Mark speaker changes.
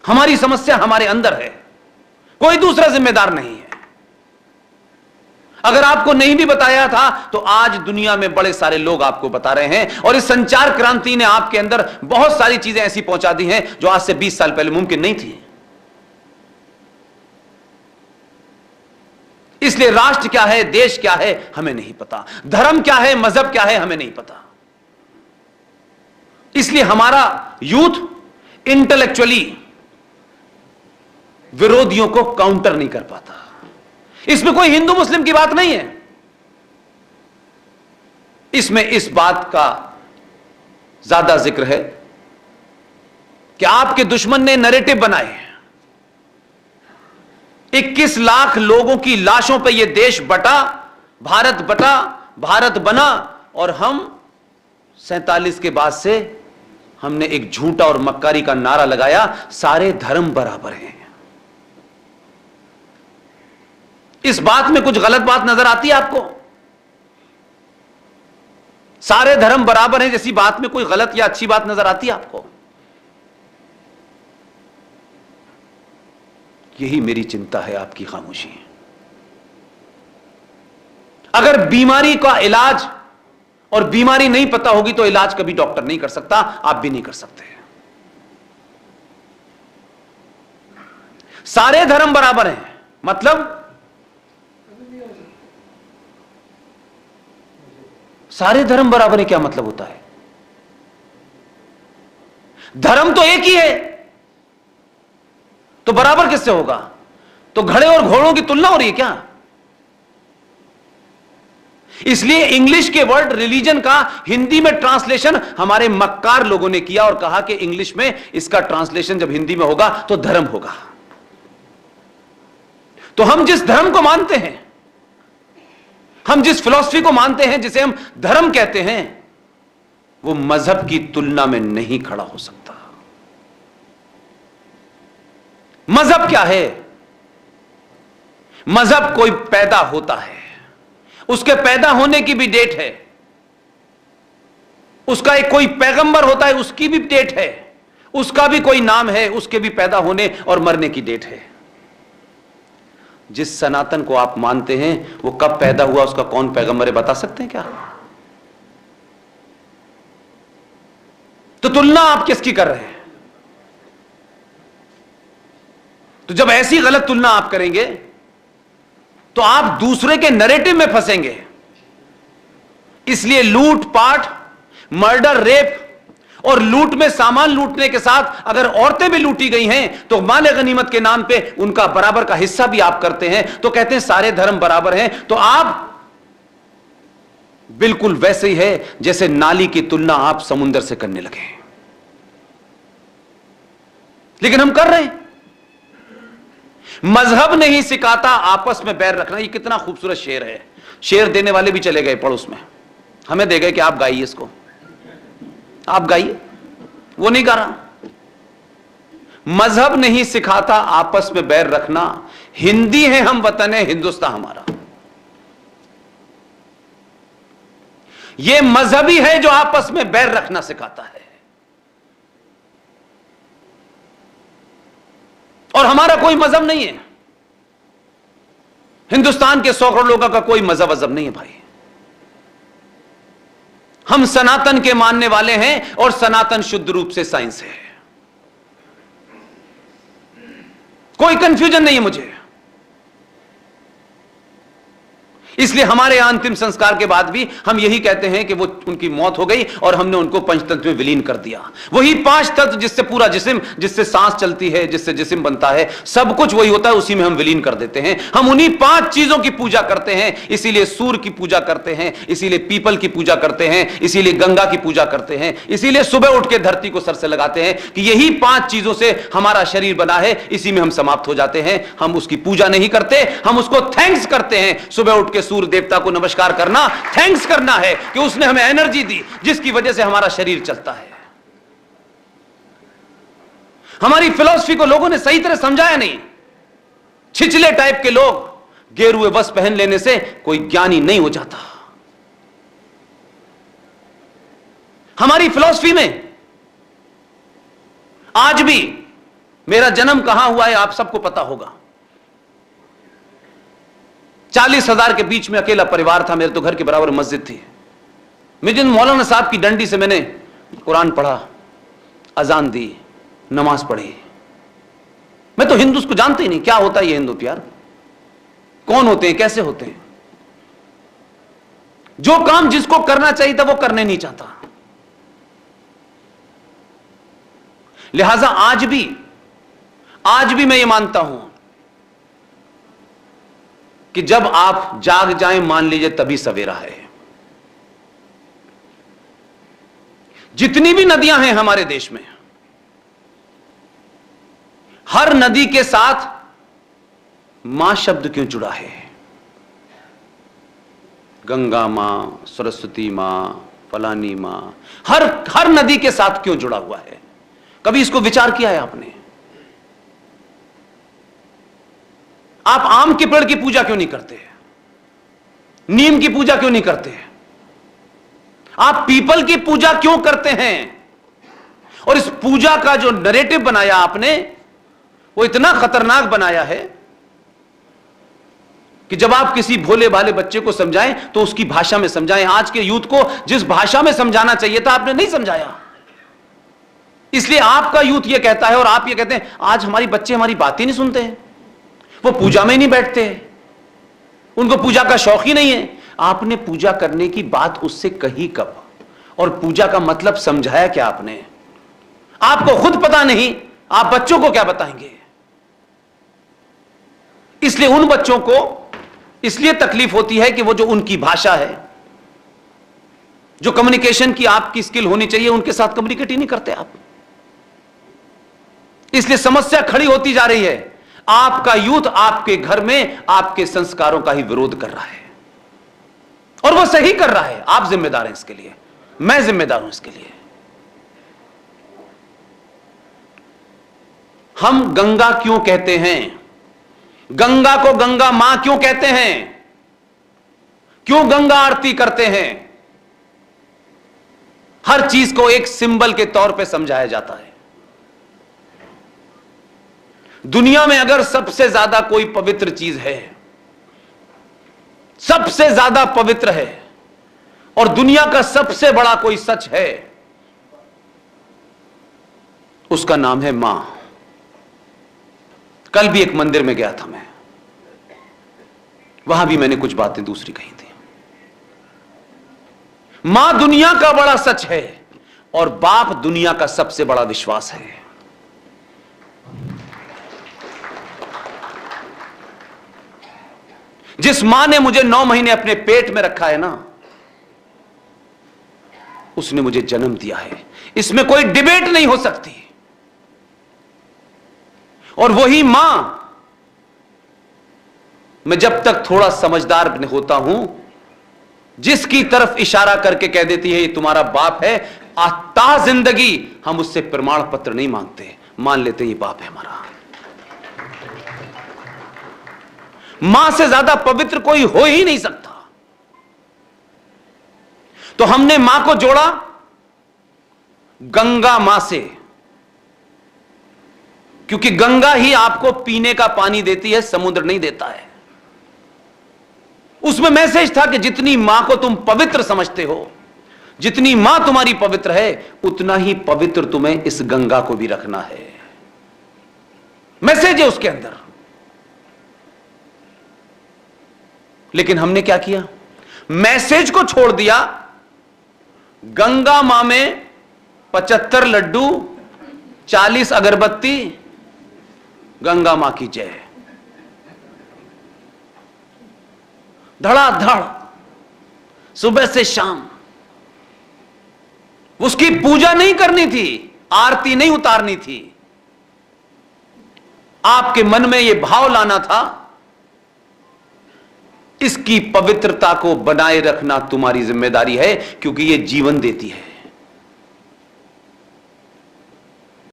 Speaker 1: हमारी समस्या हमारे अंदर है, कोई दूसरा जिम्मेदार नहीं है। अगर आपको नहीं भी बताया था तो आज दुनिया में बड़े सारे लोग आपको बता रहे हैं, और इस संचार क्रांति ने आपके अंदर बहुत सारी चीजें ऐसी पहुंचा दी हैं जो आज से 20 साल पहले मुमकिन नहीं थी। इसलिए राष्ट्र क्या है, देश क्या है, हमें नहीं पता। धर्म क्या है, मजहब क्या है, हमें नहीं पता। इसलिए हमारा यूथ इंटेलेक्चुअली विरोधियों को काउंटर नहीं कर पाता। इसमें कोई हिंदू मुस्लिम की बात नहीं है, इसमें इस बात का ज्यादा जिक्र है कि आपके दुश्मन ने नैरेटिव बनाए, 21 लाख लोगों की लाशों पे यह देश बटा, भारत बना, और हम 47 के बाद से हमने एक झूठा और मक्कारी का नारा लगाया, सारे धर्म बराबर हैं। इस बात में कुछ गलत बात नजर आती है आपको? सारे धर्म बराबर हैं जैसी बात में कोई गलत या अच्छी बात नजर आती है आपको? यही मेरी चिंता है, आपकी खामोशी। अगर बीमारी का इलाज और बीमारी नहीं पता होगी तो इलाज कभी डॉक्टर नहीं कर सकता, आप भी नहीं कर सकते। सारे धर्म बराबर हैं मतलब सारे धर्म बराबर है, क्या मतलब होता है? धर्म तो एक ही है, तो बराबर किससे होगा? तो घड़े और घोड़ों की तुलना हो रही है क्या? इसलिए इंग्लिश के वर्ड रिलीजन का हिंदी में ट्रांसलेशन हमारे मक्कार लोगों ने किया और कहा कि इंग्लिश में इसका ट्रांसलेशन जब हिंदी में होगा तो धर्म होगा। तो हम जिस धर्म को मानते हैं, हम जिस फिलॉसफी को मानते हैं, जिसे हम धर्म कहते हैं, वो मजहब की तुलना में नहीं खड़ा हो सकता। मजहब क्या है? मजहब कोई पैदा होता है, उसके पैदा होने की भी डेट है, उसका एक कोई पैगंबर होता है, उसकी भी डेट है, उसका भी कोई नाम है, उसके भी पैदा होने और मरने की डेट है। जिस सनातन को आप मानते हैं वो कब पैदा हुआ, उसका कौन पैगंबर है, बता सकते हैं क्या? तो तुलना आप किसकी कर रहे हैं? तो जब ऐसी गलत तुलना आप करेंगे तो आप दूसरे के नैरेटिव में फंसेंगे। इसलिए लूटपाट, मर्डर, रेप और लूट में सामान लूटने के साथ अगर औरतें भी लूटी गई हैं तो माले गनीमत के नाम पे उनका बराबर का हिस्सा भी आप करते हैं, तो कहते हैं सारे धर्म बराबर हैं। तो आप बिल्कुल वैसे ही है जैसे नाली की तुलना आप समुद्र से करने लगे। लेकिन हम कर रहे हैं। मजहब नहीं सिखाता आपस में बैर रखना। ये कितना खूबसूरत शेर है। शेर देने वाले भी चले गए पड़ोस में, हमें दे गए कि आप गाइए इसको, आप गाइए। वो नहीं गा रहा। मजहब नहीं सिखाता आपस में बैर रखना, हिंदी है हम, वतन है हिंदुस्तान हमारा। यह मजहबी है जो आपस में बैर रखना सिखाता है। और हमारा कोई मजहब नहीं है। हिंदुस्तान के 100 करोड़ लोगों का कोई मजहब वजहब नहीं है भाई। हम सनातन के मानने वाले हैं और सनातन शुद्ध रूप से साइंस है। कोई कंफ्यूजन नहीं है मुझे। इसलिए हमारे यहां अंतिम संस्कार के बाद भी हम यही कहते हैं कि वो उनकी मौत हो गई और हमने उनको पंचतत्व में विलीन कर दिया। वही 5 तत्व जिससे पूरा जिस्म, जिससे सांस चलती है, जिससे जिस्म बनता है, सब कुछ वही होता है, उसी में हम विलीन कर देते हैं। हम उन्हीं 5 चीजों की पूजा करते हैं। इसीलिए सूर्य की पूजा करते हैं, इसीलिए पीपल की पूजा करते हैं, इसीलिए गंगा की पूजा करते हैं, इसीलिए सुबह उठ के धरती को सर से लगाते हैं कि यही 5 चीजों से हमारा शरीर बना है, इसी में हम समाप्त हो जाते हैं। हम उसकी पूजा नहीं करते, हम उसको थैंक्स करते हैं। सुबह उठ के सूर्य देवता को नमस्कार करना, थैंक्स करना है कि उसने हमें एनर्जी दी जिसकी वजह से हमारा शरीर चलता है। हमारी फिलॉसफी को लोगों ने सही तरह समझाया नहीं। छिछले टाइप के लोग गेरुए वस्त्र पहन लेने से कोई ज्ञानी नहीं हो जाता। हमारी फिलॉसफी में आज भी मेरा जन्म कहां हुआ है आप सबको पता होगा। 40,000 के बीच में अकेला परिवार था, मेरे तो घर के बराबर मस्जिद थी। मुझे मौलाना साहब की डंडी से मैंने कुरान पढ़ा, अजान दी, नमाज पढ़ी। मैं तो हिंदू को जानते ही नहीं, क्या होता है ये हिंदू प्यार, कौन होते हैं, कैसे होते हैं। जो काम जिसको करना चाहिए था वो करने नहीं चाहता। लिहाजा आज भी मैं ये मानता हूं कि जब आप जाग जाएं, मान लीजिए तभी सवेरा है। जितनी भी नदियां हैं हमारे देश में, हर नदी के साथ मां शब्द क्यों जुड़ा है? गंगा मां, सरस्वती मां, फलानी मां, हर नदी के साथ क्यों जुड़ा हुआ है? कभी इसको विचार किया है आपने? आप आम के पेड़ की पूजा क्यों नहीं करते? नीम की पूजा क्यों नहीं करते? आप पीपल की पूजा क्यों करते हैं? और इस पूजा का जो नरेटिव बनाया आपने, वो इतना खतरनाक बनाया है कि जब आप किसी भोले भाले बच्चे को समझाएं तो उसकी भाषा में समझाएं। आज के यूथ को जिस भाषा में समझाना चाहिए था आपने नहीं समझाया, इसलिए आपका यूथ ये कहता है और आप ये कहते हैं आज हमारी बच्चे हमारी बात ही नहीं सुनते हैं, वो पूजा में ही नहीं बैठते हैं, उनको पूजा का शौक ही नहीं है। आपने पूजा करने की बात उससे कही कब? और पूजा का मतलब समझाया क्या आपने? आपको खुद पता नहीं, आप बच्चों को क्या बताएंगे? इसलिए उन बच्चों को इसलिए तकलीफ होती है कि वो जो उनकी भाषा है, जो कम्युनिकेशन की आपकी स्किल होनी चाहिए, उनके साथ कम्युनिकेट ही नहीं करते आप। इसलिए समस्या खड़ी होती जा रही है। आपका यूथ आपके घर में आपके संस्कारों का ही विरोध कर रहा है और वो सही कर रहा है। आप जिम्मेदार हैं इसके लिए, मैं जिम्मेदार हूं इसके लिए। हम गंगा क्यों कहते हैं? गंगा को गंगा मां क्यों कहते हैं? क्यों गंगा आरती करते हैं? हर चीज को एक सिंबल के तौर पे समझाया जाता है। दुनिया में अगर सबसे ज्यादा कोई पवित्र चीज है, सबसे ज्यादा पवित्र है, और दुनिया का सबसे बड़ा कोई सच है, उसका नाम है मां। कल भी एक मंदिर में गया था मैं, वहां भी मैंने कुछ बातें दूसरी कही थी। मां दुनिया का बड़ा सच है और बाप दुनिया का सबसे बड़ा विश्वास है। जिस मां ने मुझे 9 महीने अपने पेट में रखा है ना, उसने मुझे जन्म दिया है, इसमें कोई डिबेट नहीं हो सकती। और वही मां, मैं जब तक थोड़ा समझदार होता हूं, जिसकी तरफ इशारा करके कह देती है ये तुम्हारा बाप है, आता जिंदगी हम उससे प्रमाण पत्र नहीं मांगते, मान लेते ये बाप है हमारा। मां से ज्यादा पवित्र कोई हो ही नहीं सकता। तो हमने मां को जोड़ा गंगा मां से, क्योंकि गंगा ही आपको पीने का पानी देती है, समुद्र नहीं देता है। उसमें मैसेज था कि जितनी मां को तुम पवित्र समझते हो, जितनी मां तुम्हारी पवित्र है, उतना ही पवित्र तुम्हें इस गंगा को भी रखना है। मैसेज है उसके अंदर। लेकिन हमने क्या किया? मैसेज को छोड़ दिया। गंगा मां में 75 लड्डू, 40 अगरबत्ती, गंगा मां की जय, धड़ाधड़ सुबह से शाम। उसकी पूजा नहीं करनी थी, आरती नहीं उतारनी थी। आपके मन में यह भाव लाना था, इसकी पवित्रता को बनाए रखना तुम्हारी जिम्मेदारी है, क्योंकि यह जीवन देती है।